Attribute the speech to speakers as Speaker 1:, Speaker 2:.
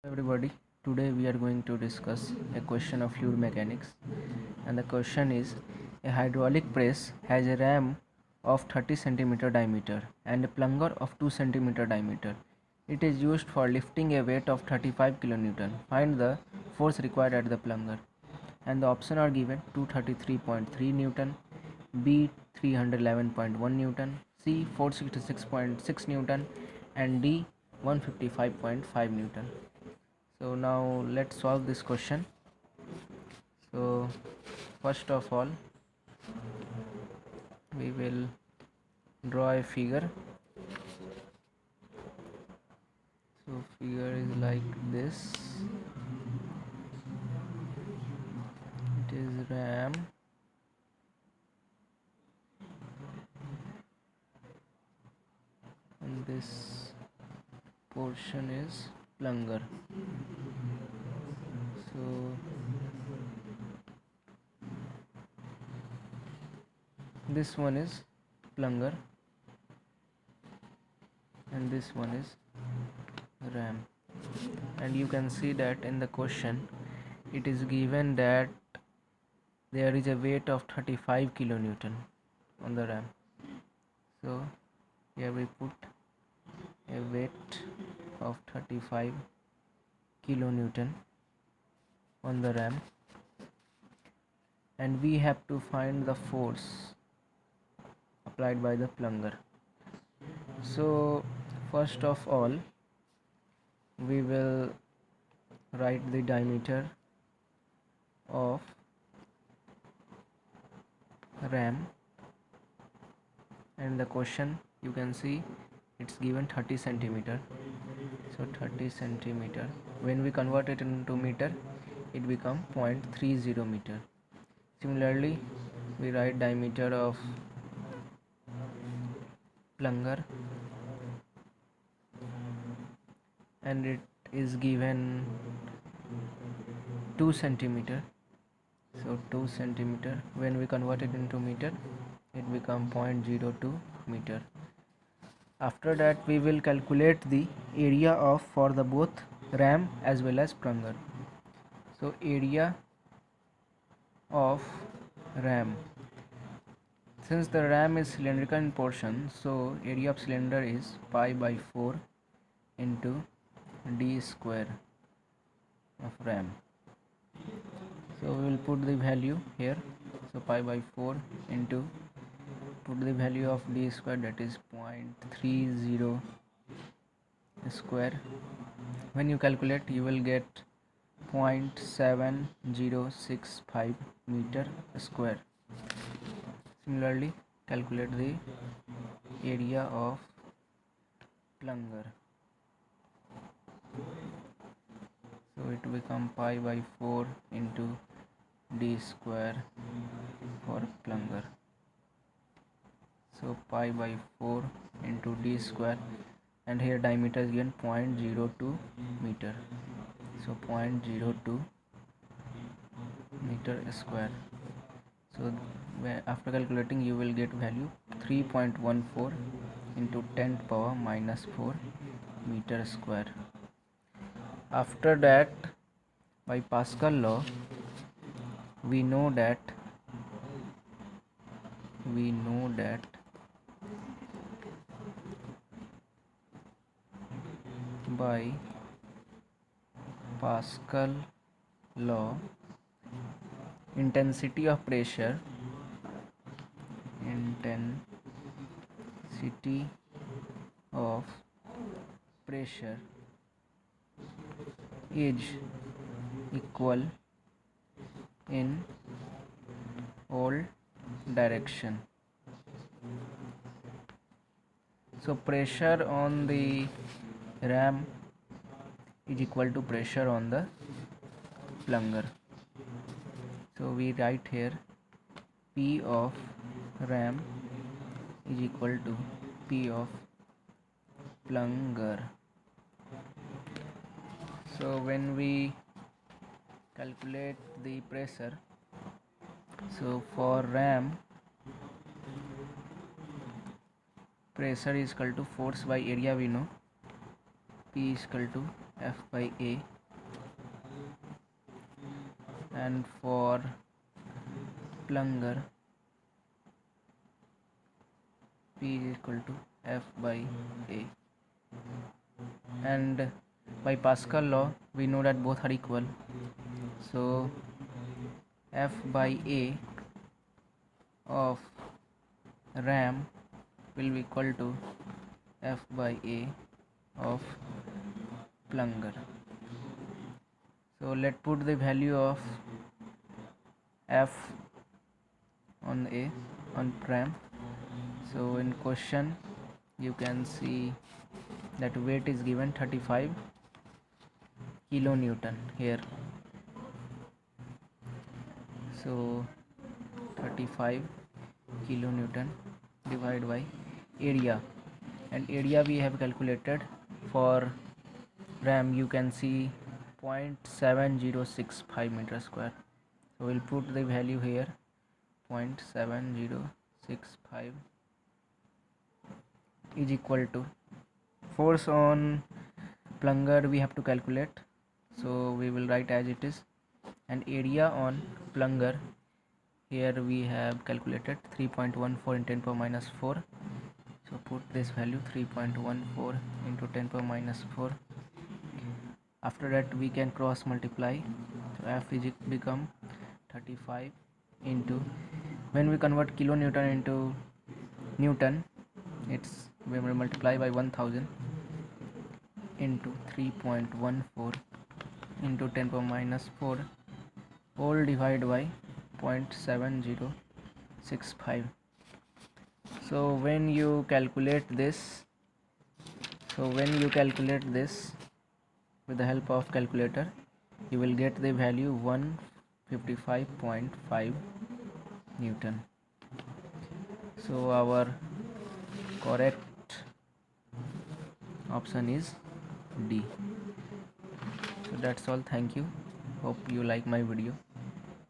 Speaker 1: Everybody, today we are going to discuss a question of fluid mechanics, and the question is: a hydraulic press has a ram of 30 cm diameter and a plunger of 2 cm diameter. It is used for lifting a weight of 35 kN. Find the force required at the plunger. And the options are given: 233.3 Newton, B 311.1 Newton, C 466.6 Newton, and D 155.5 Newton. So now let's solve this question. So first of all, we will draw a figure. So figure is like this. It is ram and this portion is plunger. So this one is plunger and this one is ram, and you can see that in the question it is given that there is a weight of 35 kilonewton on the ram. So here we put a weight of 35 kilonewton on the ram, and we have to find the force applied by the plunger. So first of all, we will write the diameter of ram, and the question you can see it's given 30 centimeter. So 30 centimeter, when we convert it into meter, it become 0.30 meter. Similarly, we write diameter of plunger, and it is given 2 centimeter. So 2 centimeter, when we convert it into meter, it become 0.02 meter. After that, we will calculate the area of for the both ram as well as plunger. So area of ram, since the ram is cylindrical in portion, so area of cylinder is pi by 4 into d square of ram. So we will put the value here. So pi by 4 into, put the value of d square, that is 0.30 square. When you calculate, you will get 0.7065 meter square. Similarly, calculate the area of plunger. So it will become pi by 4 into d square for plunger. So pi by 4 into d square, and here diameter is given 0.02 meter. So 0.02 meter square. So after calculating, you will get value 3.14 into 10 power minus 4 meter square. After that, by Pascal law, we know that by Pascal law, intensity of pressure is equal in all direction. So pressure on the ram is equal to pressure on the plunger. So we write here P of ram is equal to P of plunger. So when we calculate the pressure, so for ram, pressure is equal to force by area, we know P is equal to F by A, and for plunger P is equal to F by A. And by Pascal law we know that both are equal, so F by A of ram will be equal to F by A of plunger. So let's put the value of F on A on ram. So in question you can see that weight is given 35 kilonewton here. So 35 kilonewton divided by area, and area we have calculated for ram, you can see 0.7065 meter square. So we'll put the value here, 0.7065 is equal to force on plunger we have to calculate, so we will write as it is, and area on plunger here we have calculated 3.14 in 10 power minus 4. So put this value 3.14 into 10 power minus 4. After that we can cross multiply, so F is become 35 into, when we convert kilonewton into newton, it's we will multiply by 1000 into 3.14 into 10 power minus 4 whole divided by 0.7065. So when you calculate this, with the help of calculator, you will get the value 155.5 Newton. So our correct option is D. So that's all. Thank you. Hope you like my video.